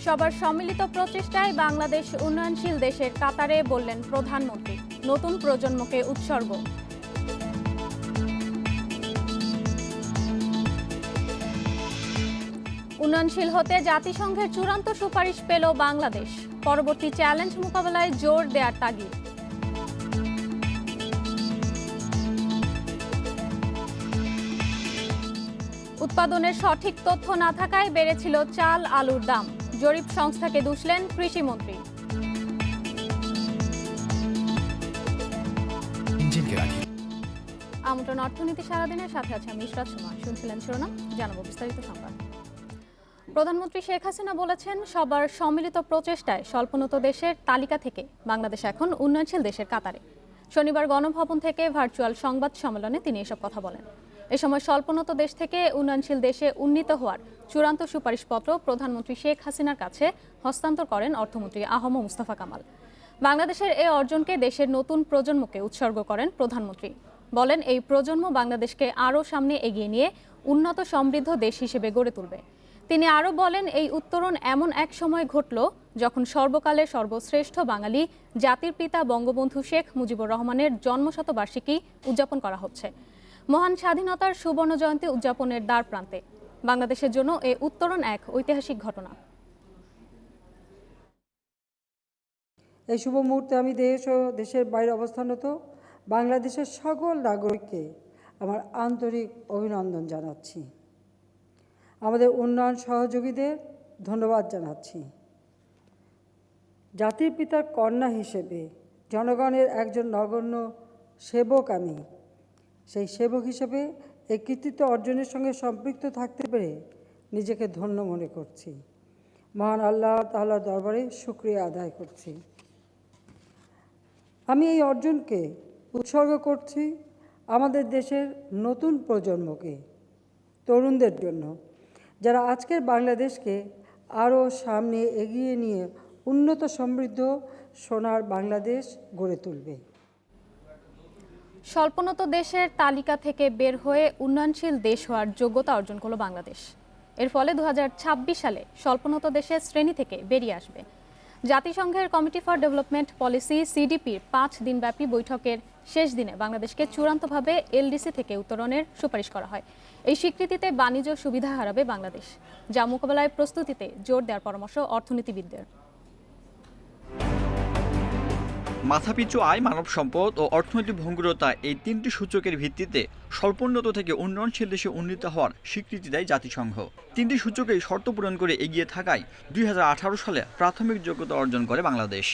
সবার সম্মিলিত প্রচেষ্টায় বাংলাদেশ উন্নয়নশীল দেশের কাতারে, বললেন প্রধানমন্ত্রী। নতুন প্রজন্মকে উৎসর্গ। উন্নয়নশীল হতে জাতিসংঘের চূড়ান্ত সুপারিশ পেল বাংলাদেশ। পরবর্তী চ্যালেঞ্জ মোকাবেলায় জোর দেওয়ার তাগিদ। উৎপাদনের সঠিক তথ্য না থাকায় বেড়েছিল চাল আলুর দাম। জরিপ সংস্থাকে দুষলেন কৃষিমন্ত্রী। আমন্ত্রণ অর্থনীতি সারাদিনের সাথে আছে আমি ইশরাত সুমা। শুনছিলেন শিরোনাম, জানাবো বিস্তারিত সংবাদ। প্রধানমন্ত্রী শেখ হাসিনা বলেছেন, সবার সম্মিলিত প্রচেষ্টায় স্বল্পোন্নত দেশের তালিকা থেকে বাংলাদেশ এখন উন্নয়নশীল দেশের কাতারে। শনিবার গণভবন থেকে ভার্চুয়াল সংবাদ সম্মেলনে তিনি এসব কথা বলেন। এ সময় স্বল্পোন্নত দেশ থেকে উন্নয়নশীল দেশে উন্নীত হওয়ার চূড়ান্ত সুপারিশপত্র প্রধানমন্ত্রী শেখ হাসিনার কাছে হস্তান্তর করেন অর্থমন্ত্রী আহম মুস্তাফা কামাল। বাংলাদেশের এই অর্জনকে দেশের নতুন প্রজন্মকে উৎসর্গ করেন প্রধানমন্ত্রী। বলেন, এই প্রজন্ম বাংলাদেশকে আরও সামনে এগিয়ে নিয়ে উন্নত সমৃদ্ধ দেশ হিসেবে গড়ে তুলবে। তিনি আরও বলেন, এই উত্তরণ এমন এক সময় ঘটল যখন সর্বকালের সর্বশ্রেষ্ঠ বাঙালি জাতির পিতা বঙ্গবন্ধু শেখ মুজিবুর রহমানের জন্মশতবার্ষিকী উদযাপন করা হচ্ছে। মহান স্বাধীনতার সুবর্ণ জয়ন্তী উদযাপনের দ্বার প্রান্তে বাংলাদেশের জন্য এই উত্তরণ এক ঐতিহাসিক ঘটনা। এই শুভ মুহূর্তে আমি দেশ ও দেশের বাইরে অবস্থানরত বাংলাদেশের সকল নাগরিককে আমার আন্তরিক অভিনন্দন জানাচ্ছি। আমাদের উন্নয়ন সহযোগীদের ধন্যবাদ জানাচ্ছি। জাতির পিতার কন্যা হিসেবে জনগণের একজন নগণ্য সেবক আমি। সেই সেবক হিসেবে এই কৃতিত্ব অর্জনের সঙ্গে সম্পৃক্ত থাকতে পেরে নিজেকে ধন্য মনে করছি। মহান আল্লাহ তাআলার দরবারে শুকরিয়া আদায় করছি। আমি এই অর্জনকে উৎসর্গ করছি আমাদের দেশের নতুন প্রজন্মকে, তরুণদের জন্য, যারা আজকের বাংলাদেশকে আরও সামনে এগিয়ে নিয়ে উন্নত সমৃদ্ধ সোনার বাংলাদেশ গড়ে তুলবে। স্বল্পোন্নত দেশের তালিকা থেকে বের হয়ে উন্নয়নশীল দেশ হওয়ার যোগ্যতা অর্জন করল বাংলাদেশ। এর ফলে 2026 সালে স্বল্পোন্নত দেশের শ্রেণী থেকে বেরিয়ে আসবে। জাতিসংঘের কমিটি ফর ডেভেলপমেন্ট পলিসি সিডিপির 5 দিনব্যাপী বৈঠকের শেষ দিনে বাংলাদেশকে চূড়ান্তভাবে এলডিসি থেকে উত্তরণের সুপারিশ করা হয়। এই স্বীকৃতিতে বাণিজ্য সুবিধা হারাবে বাংলাদেশ, যা মোকাবেলায় প্রস্তুতিতে জোর দেওয়ার পরামর্শ অর্থনীতিবিদদের। মাথাপিছু আয়, মানব সম্পদ ও অর্থনৈতিক ভঙ্গুরতা, এই তিনটি সূচকের ভিত্তিতে স্বল্পোন্নত থেকে উন্নয়নশীল দেশে উন্নীত হওয়ার স্বীকৃতি দেয় জাতিসংঘ। তিনটি সূচকেই শর্ত পূরণ করে এগিয়ে থাকায় 2018 সালে প্রাথমিক যোগ্যতা অর্জন করে বাংলাদেশ।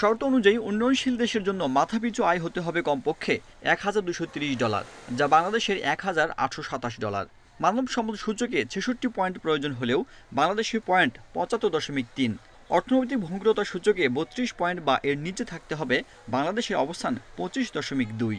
শর্ত অনুযায়ী উন্নয়নশীল দেশের জন্য মাথাপিছু আয় হতে হবে কমপক্ষে $1,230, যা বাংলাদেশের $1,827। মানব সম্পদ সূচকে 66 পয়েন্ট প্রয়োজন হলেও বাংলাদেশের পয়েন্ট 75.3। অর্থনৈতিক ভঙ্গুরতা সূচকে 32 পয়েন্ট বা এর নিচে থাকতে হবে বাংলাদেশের অবস্থান 25.2।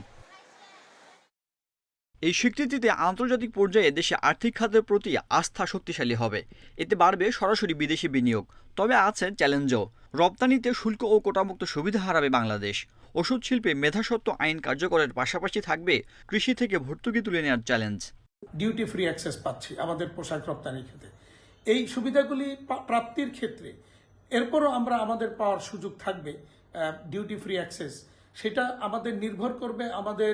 এই স্বীকৃতিতে আন্তর্জাতিক পর্যায়ে দেশে আর্থিক খাতের প্রতি আস্থা শক্তিশালী হবে। এতে বাড়বে সরাসরি বিদেশি বিনিয়োগ। তবে আছে চ্যালেঞ্জও। রপ্তানিতে শুল্ক ও কোটামুক্ত সুবিধা হারাবে বাংলাদেশ। ওষুধ শিল্পে মেধাস্বত্ব আইন কার্যকরের পাশাপাশি থাকবে কৃষি থেকে ভর্তুকি তুলে নেওয়ার চ্যালেঞ্জ। ডিউটি ফ্রি অ্যাক্সেস পাচ্ছি আমাদের পোশাক রপ্তানির ক্ষেত্রে। এই সুবিধাগুলি প্রাপ্তির ক্ষেত্রে এরপরও আমরা আমাদের পাওয়ার সুযোগ থাকবে ডিউটি ফ্রি অ্যাক্সেস। সেটা আমাদের নির্ভর করবে আমাদের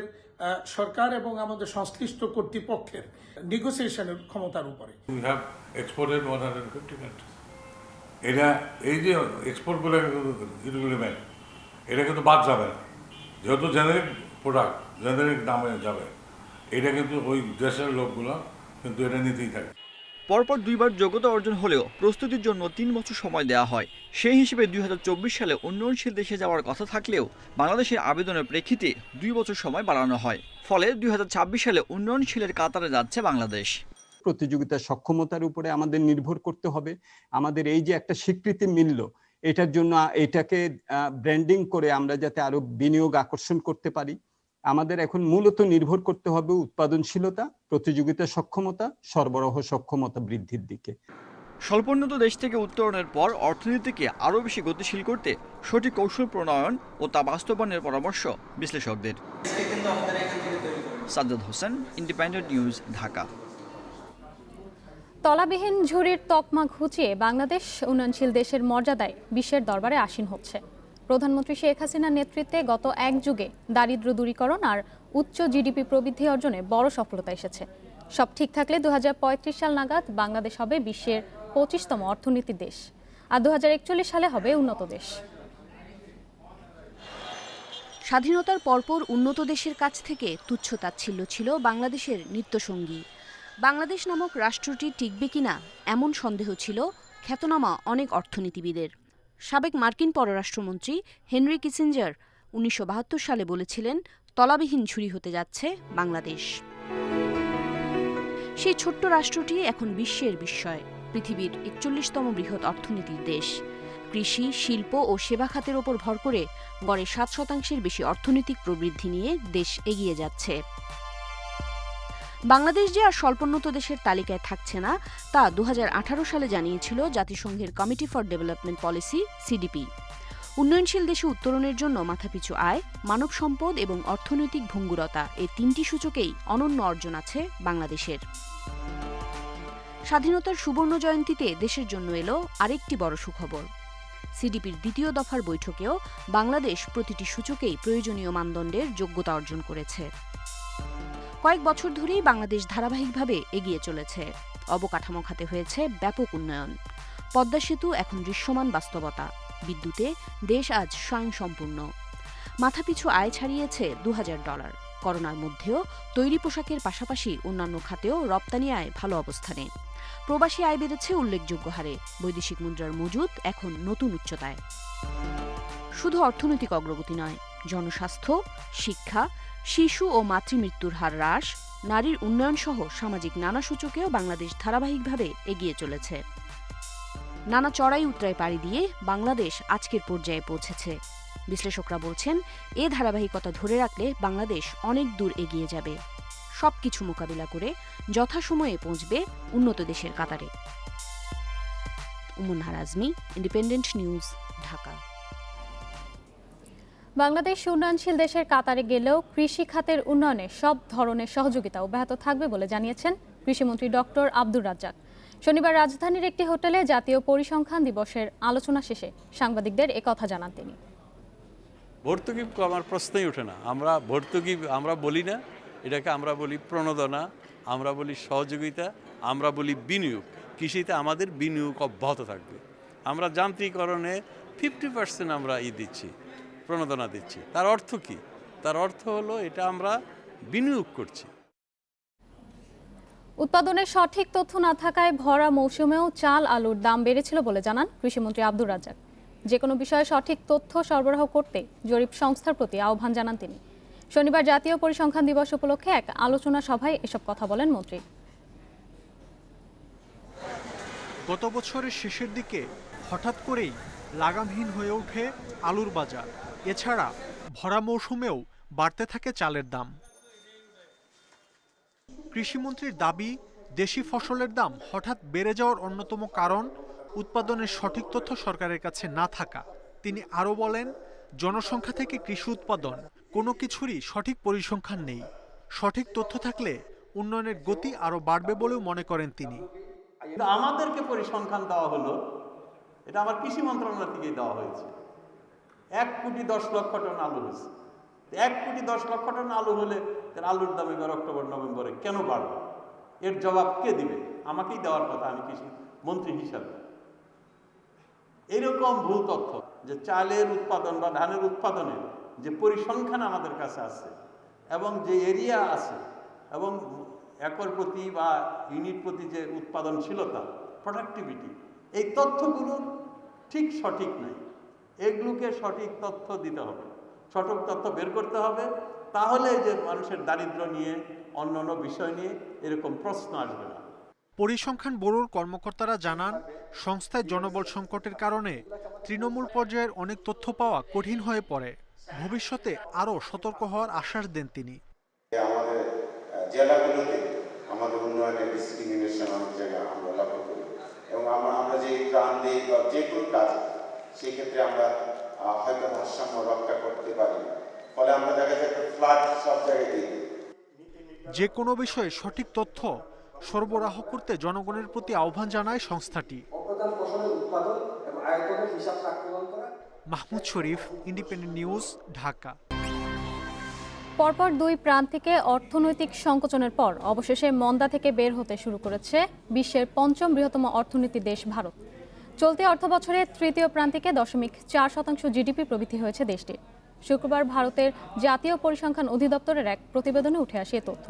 সরকার এবং আমাদের সংশ্লিষ্ট কর্তৃপক্ষের নেগোসিয়েশনের ক্ষমতার উপরে। We have exported 150 countries. এটা এই যে এক্সপোর্টগুলো এগ্রিমেন্ট, এটা কিন্তু বাদ যাবে না। যেহেতু জেনারিক প্রোডাক্ট জেনারিক দামে যাবে, এটা কিন্তু ওই দেশের লোকগুলো কিন্তু এটা নিতেই থাকে। পরপর 2 বার যোগ্যতা অর্জন হলেও প্রস্তুতির জন্য 3 বছর সময় দেওয়া হয়। সেই হিসেবে 2024 সালে উন্নয়নশীল দেশে যাওয়ার কথা থাকলেও বাংলাদেশের আবেদনের প্রেক্ষিতে 2 বছর সময় বাড়ানো হয়। ফলে 2026 সালে উন্নয়নশীলের কাতারে যাচ্ছে বাংলাদেশ। প্রতিযোগিতার সক্ষমতার উপরে আমাদের নির্ভর করতে হবে। আমাদের এই যে একটা স্বীকৃতি মিলল, এটার জন্য এটাকে ব্র্যান্ডিং করে আমরা যাতে আরো বিনিয়োগ আকর্ষণ করতে পারি। আমাদের এখন মূলত নির্ভর করতে হবে উৎপাদনশীলতা, প্রতিযোগিতা সক্ষমতা, সরবরাহ সক্ষমতা বৃদ্ধির দিকে। স্বল্পোন্নত দেশ থেকে উত্তরণের পর অর্থনীতিকে আরও বেশি গতিশীল করতে সঠিক কৌশল প্রণয়ন ও তা বাস্তবায়নের পরামর্শ বিশ্লেষকদের। Sajjad Hossain, Independent News, Dhaka. তলাবিহীন ঝুড়ির তকমা ঘুচিয়ে বাংলাদেশ উন্নয়নশীল দেশের মর্যাদায় বিশ্বের দরবারে আসীন হচ্ছে। প্রধানমন্ত্রী শেখ হাসিনার নেতৃত্বে গত এক যুগে দারিদ্র্য দূরীকরণ আর উচ্চ জিডিপি প্রবৃদ্ধি অর্জনে বড় সফলতা এসেছে। সব ঠিক থাকলে 2035 সাল নাগাদ বাংলাদেশ হবে বিশ্বের 25তম অর্থনীতির দেশ, আর 2041 সালে হবে উন্নত দেশ। স্বাধীনতার পরপর উন্নত দেশের কাছ থেকে তুচ্ছ-তাচ্ছিল্য ছিল বাংলাদেশের নিত্যসঙ্গী। বাংলাদেশ নামক রাষ্ট্রটি টিকবে কিনা এমন সন্দেহ ছিল খ্যাতনামা অনেক অর্থনীতিবিদের। সাবেক মার্কিন পররাষ্ট্রমন্ত্রী হেনরি কিসিঞ্জার 1972 সালে বলেছিলেন, তলাবিহীন ঝুড়ি হতে যাচ্ছে বাংলাদেশ। সেই ছোট্ট রাষ্ট্রটি এখন বিশ্বের বিস্ময়, পৃথিবীর 41তম বৃহৎ অর্থনীতির দেশ। কৃষি, শিল্প ও সেবা খাতের ওপর ভর করে গড়ে 7% বেশি অর্থনৈতিক প্রবৃদ্ধি নিয়ে দেশ এগিয়ে যাচ্ছে। বাংলাদেশ যে আর স্বল্পোন্নত দেশের তালিকায় থাকছে না, তা 2018 সালে জানিয়েছিল জাতিসংঘের committee for development policy CDP. উন্নয়নশীল দেশে উত্তরণের জন্য মাথাপিছু আয়, মানব সম্পদ এবং অর্থনৈতিক ভঙ্গুরতা, এই 3টি সূচকেই অনন্য অর্জন আছে বাংলাদেশের। স্বাধীনতার সুবর্ণ জয়ন্তীতে দেশের জন্য এলো আরেকটি বড় সুখবর। সিডিপির দ্বিতীয় দফার বৈঠকেও বাংলাদেশ প্রতিটি সূচকেই প্রয়োজনীয় মানদণ্ডের যোগ্যতা অর্জন করেছে। কয়েক বছর ধরেই বাংলাদেশ ধারাবাহিকভাবে এগিয়ে চলেছে। অবকাঠামো খাতে হয়েছে ব্যাপক উন্নয়ন। পদ্মা সেতু এখন দৃশ্যমান বাস্তবতা। বিদ্যুতে দেশ আজ স্বয়ংসম্পূর্ণ। মাথাপিছু আয় ছাড়িয়েছে $2000। করোনার মধ্যেও তৈরি পোশাকের পাশাপাশি অন্যান্য খাতেও রপ্তানি আয় ভালো অবস্থানে। প্রবাসী আয় বেড়েছে উল্লেখযোগ্য হারে। বৈদেশিক মুদ্রার মজুদ এখন নতুন উচ্চতায়। শুধু অর্থনৈতিক অগ্রগতি নয়, জনস্বাস্থ্য, শিক্ষা, শিশু ও মাতৃমৃত্যুর হার হ্রাস, নারীর উন্নয়ন সহ সামাজিক নানা সূচকেও বাংলাদেশ ধারাবাহিকভাবে এগিয়ে চলেছে। নানা চড়াই উতরাই পাড়ি দিয়ে বাংলাদেশ আজকের পর্যায়ে পৌঁছেছে। বিশ্লেষকরা বলছেন, এ ধারাবাহিকতা ধরে রাখলে বাংলাদেশ অনেক দূর এগিয়ে যাবে। সবকিছু মোকাবিলা করে যথাসময়ে পৌঁছবে উন্নত দেশের কাতারে। উমন হারাজমি, ইন্ডিপেন্ডেন্ট নিউজ, ঢাকা। বাংলাদেশ উন্নয়নশীল দেশের কাতারে গেলেও কৃষি খাতের উন্নয়নে সব ধরনের সহযোগিতা অব্যাহত থাকবে বলে জানিয়েছেন কৃষিমন্ত্রী ডক্টর আব্দুর রাজ্জাক। শনিবার রাজধানীর একটি হোটেলে জাতীয় পরিসংখ্যান দিবসের আলোচনা শেষে সাংবাদিকদের একথা জানান তিনি। ভর্তুকি আমার প্রশ্নই ওঠে না। আমরা ভর্তুকি আমরা বলি না, এটাকে আমরা বলি প্রণোদনা, আমরা বলি সহযোগিতা, আমরা বলি বিনিয়োগ। কৃষিতে আমাদের বিনিয়োগ অব্যাহত থাকবে। আমরা যান্ত্রিকরণে 50% আমরা দিচ্ছি, প্রণোদনা দিচ্ছি। তার অর্থ কি? তার অর্থ হলো এটা আমরা বিনিয়োগ করছি। উৎপাদনের সঠিক তথ্য না থাকায় ভরা মৌসুমেও চাল আলুর দাম বেড়েছিল বলে জানান কৃষিমন্ত্রী আব্দুর রাজ্জাক। যে কোনো বিষয়ে সঠিক তথ্য সরবরাহ করতে জরিপ সংস্থার প্রতি আহ্বান জানান তিনি। শনিবার জাতীয় পরিসংখ্যান দিবস উপলক্ষে এক আলোচনা সভায় এসব কথা বলেন মন্ত্রী। গত বছরের শেষের দিকে হঠাৎ করেই লাগামহীন হয়ে ওঠে আলুর বাজার। এছাড়া ভরা মৌসুমেও বাড়তে থাকে চালের দাম। কৃষিমন্ত্রীর দাবি, দেশি ফসলের দাম হঠাৎ বেড়ে যাওয়ার অন্যতম কারণ উৎপাদনের সঠিক তথ্য সরকারের কাছে না থাকা। তিনি আরও বলেন, জনসংখ্যা থেকে কৃষি উৎপাদন কোনো কিছুরই সঠিক পরিসংখ্যান নেই। সঠিক তথ্য থাকলে উন্নয়নের গতি আরও বাড়বে বলেও মনে করেন তিনি। আমাদেরকে পরিসংখ্যান দেওয়া হলো, এটা আমার কৃষি মন্ত্রণালয় থেকেই দেওয়া হয়েছে। 1,10,00,000 টন আলু হয়েছে। 1,10,00,000 টন আলু হলে আলুর দাম এবার অক্টোবর নভেম্বরে কেন বাড়বে? এর জবাব কে দিবে? আমাকেই দেওয়ার কথা, আমি কৃষি মন্ত্রী হিসাবে। এরকম ভুল তথ্য যে চালের উৎপাদন বা ধানের উৎপাদনের যে পরিসংখ্যান আমাদের কাছে আছে এবং যে এরিয়া আছে এবং একর প্রতি বা ইউনিট প্রতি যে উৎপাদনশীলতা, প্রোডাক্টিভিটি, এই তথ্যগুলো ঠিক সঠিক নাই। এগুলোকে সঠিক তথ্য দিতে হবে, সঠিক তথ্য বের করতে হবে। তাহলে যে মানুষের দারিদ্র্য নিয়ে অন্যান্য বিষয় নিয়ে এরকম প্রশ্ন আসবে না। পরিসংখ্যান ব্যুরোর কর্মকর্তারা জানান, সংস্থায় জনবল সংকটের কারণে তৃণমূল পর্যায়ের অনেক তথ্য পাওয়া কঠিন হয়ে পড়ে। ভবিষ্যতে আরও সতর্ক হওয়ার আশ্বাস দেন তিনি। আমাদের জেলাগুলোতে আমাদের উন্নয়নের ডিসক্রিমিনেশন অনেক জায়গায় আমরা লক্ষ্য করি এবং আমরা যে ত্রাণ দিই বা যে কোনো কাজ, সেক্ষেত্রে আমরা হয়তো ভারসাম্য রক্ষা করতে পারি। ফলে আমরা দেখা যায় ফ্লাড সব জায়গায় দিই। যে কোনো বিষয়ে সঠিক তথ্য সরবরাহ করতে জনগণের প্রতি আহ্বান জানায় সংস্থাটি। মাহমুদ শরীফ, ইন্ডিপেন্ডেন্ট নিউজ, ঢাকা। পরপর দুই প্রান্তিকে অর্থনৈতিক সংকোচনের পর অবশেষে মন্দা থেকে বের হতে শুরু করেছে বিশ্বের পঞ্চম বৃহত্তম অর্থনীতি দেশ ভারত। চলতি অর্থবছরে তৃতীয় প্রান্তিকে 0.4% জিডিপি প্রবৃদ্ধি হয়েছে দেশটির। শুক্রবার ভারতের জাতীয় পরিসংখ্যান অধিদপ্তরের এক প্রতিবেদনে উঠে আসে তথ্য।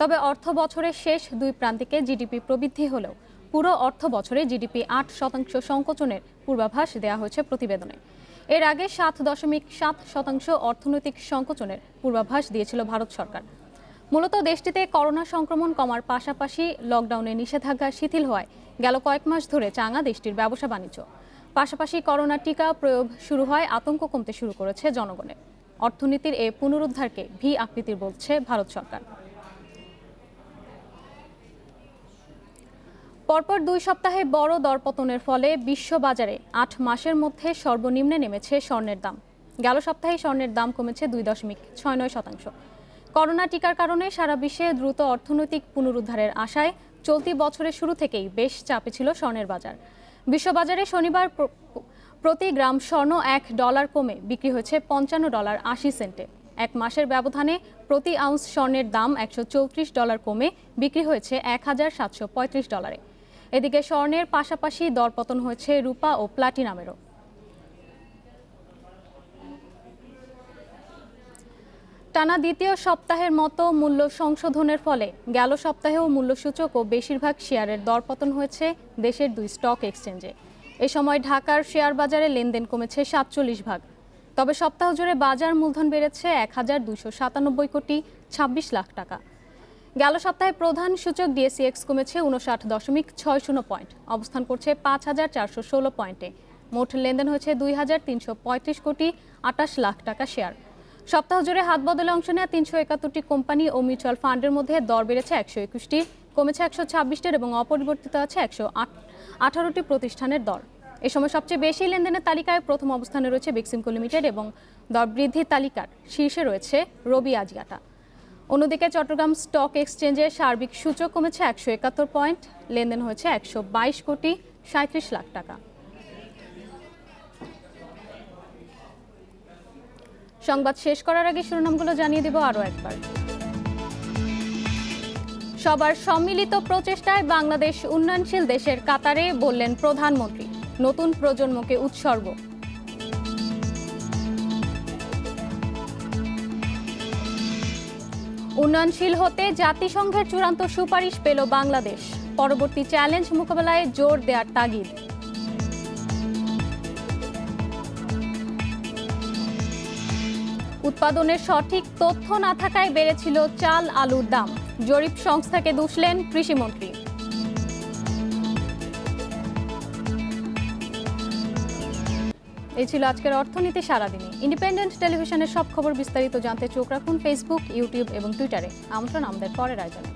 তবে অর্থ বছরের শেষ দুই প্রান্তিকে জিডিপি প্রবৃদ্ধি হলেও পুরো অর্থ বছরে জিডিপি 8% সংকোচনের পূর্বাভাস দেওয়া হয়েছে প্রতিবেদনে। এর আগে 7.7% অর্থনৈতিক সংকোচনের পূর্বাভাস দিয়েছিল ভারত সরকার। মূলত দেশটিতে করোনা সংক্রমণ কমার পাশাপাশি লকডাউনে নিষেধাজ্ঞা শিথিল হওয়ায় গেল কয়েক মাস ধরে চাঙা দেশটির ব্যবসা বাণিজ্য। পাশাপাশি করোনা টিকা প্রয়োগ শুরু হয় আতঙ্ক কমতে শুরু করেছে জনগণের। অর্থনীতির এ পুনরুদ্ধারকে ভি আকৃতির বলছে ভারত সরকার। পরপর 2 সপ্তাহে বড় দরপতনের ফলে বিশ্ববাজারে 8 মাসের মধ্যে সর্বনিম্নে নেমেছে স্বর্ণের দাম। গেল সপ্তাহে স্বর্ণের দাম কমেছে 2.69%। করোনা টিকার কারণে সারা বিশ্বে দ্রুত অর্থনৈতিক পুনরুদ্ধারের আশায় চলতি বছরের শুরু থেকেই বেশ চাপে ছিল স্বর্ণের বাজার। বিশ্ববাজারে শনিবার প্রতি গ্রাম স্বর্ণ $1 কমে বিক্রি হয়েছে $55.80। এক মাসের ব্যবধানে প্রতি আউন্স স্বর্ণের দাম $134 কমে বিক্রি হয়েছে $1735। এদিকে স্বর্ণের পাশাপাশি দরপতন হয়েছে রূপা ও প্লাটিনামেরও। টানা দ্বিতীয় সপ্তাহের মতো মূল্য সংশোধনের ফলে গেল সপ্তাহেও মূল্যসূচক ও বেশিরভাগ শেয়ারের দরপতন হয়েছে দেশের 2 স্টক এক্সচেঞ্জে। এ সময় ঢাকার শেয়ার বাজারে লেনদেন কমেছে 47 ভাগ। তবে সপ্তাহ জুড়ে বাজার মূলধন বেড়েছে 1297 কোটি 26 লাখ টাকা। গেল সপ্তাহে প্রধান সূচক ডিএসইএক্স কমেছে 59.60 পয়েন্ট, অবস্থান করছে 5416 পয়েন্টে। মোট লেনদেন হয়েছে 2335 কোটি 28 লাখ টাকা শেয়ার। সপ্তাহ জুড়ে হাত বদলে অংশ নেওয়া 371টি কোম্পানি ও মিউচুয়াল ফান্ডের মধ্যে দর বেড়েছে 121টি, কমেছে 126টির এবং অপরিবর্তিত আছে 118টি প্রতিষ্ঠানের দর। এ সময় সবচেয়ে বেশি লেনদেনের তালিকায় প্রথম অবস্থানে রয়েছে বিক্সিমকো লিমিটেড এবং দর বৃদ্ধির তালিকার শীর্ষে রয়েছে রবি আজিয়াটা। অন্যদিকে চট্টগ্রাম স্টক এক্সচেঞ্জের সার্বিক সূচক কমেছে 171 পয়েন্ট, লেনদেন হয়েছে 122 কোটি 37 লাখ টাকা। সংবাদ শেষ করার আগে শিরোনামগুলো জানিয়ে দেব আরও একবার। সবার সম্মিলিত প্রচেষ্টায় বাংলাদেশ উন্নয়নশীল দেশের কাতারে, বললেন প্রধানমন্ত্রী। নতুন প্রজন্মকে উৎসর্গ। উন্নয়নশীল হতে জাতিসংঘের চূড়ান্ত সুপারিশ পেল বাংলাদেশ। পরবর্তী চ্যালেঞ্জ মোকাবেলায় জোর দেওয়ার তাগিদ। উৎপাদনের সঠিক তথ্য না থাকায় বেড়েছিল চাল আলুর দাম। জরিপ সংস্থাকে দুষলেন কৃষিমন্ত্রী। এই ছিল আজকের অর্থনীতি সারাদিনে। ইন্ডিপেন্ডেন্ট টেলিভিশনের সব খবর বিস্তারিত জানতে চোখ রাখুন ফেসবুক, ইউটিউব এবং টুইটারে। আমন্ত্রণ আমাদের পরের আয়োজনে।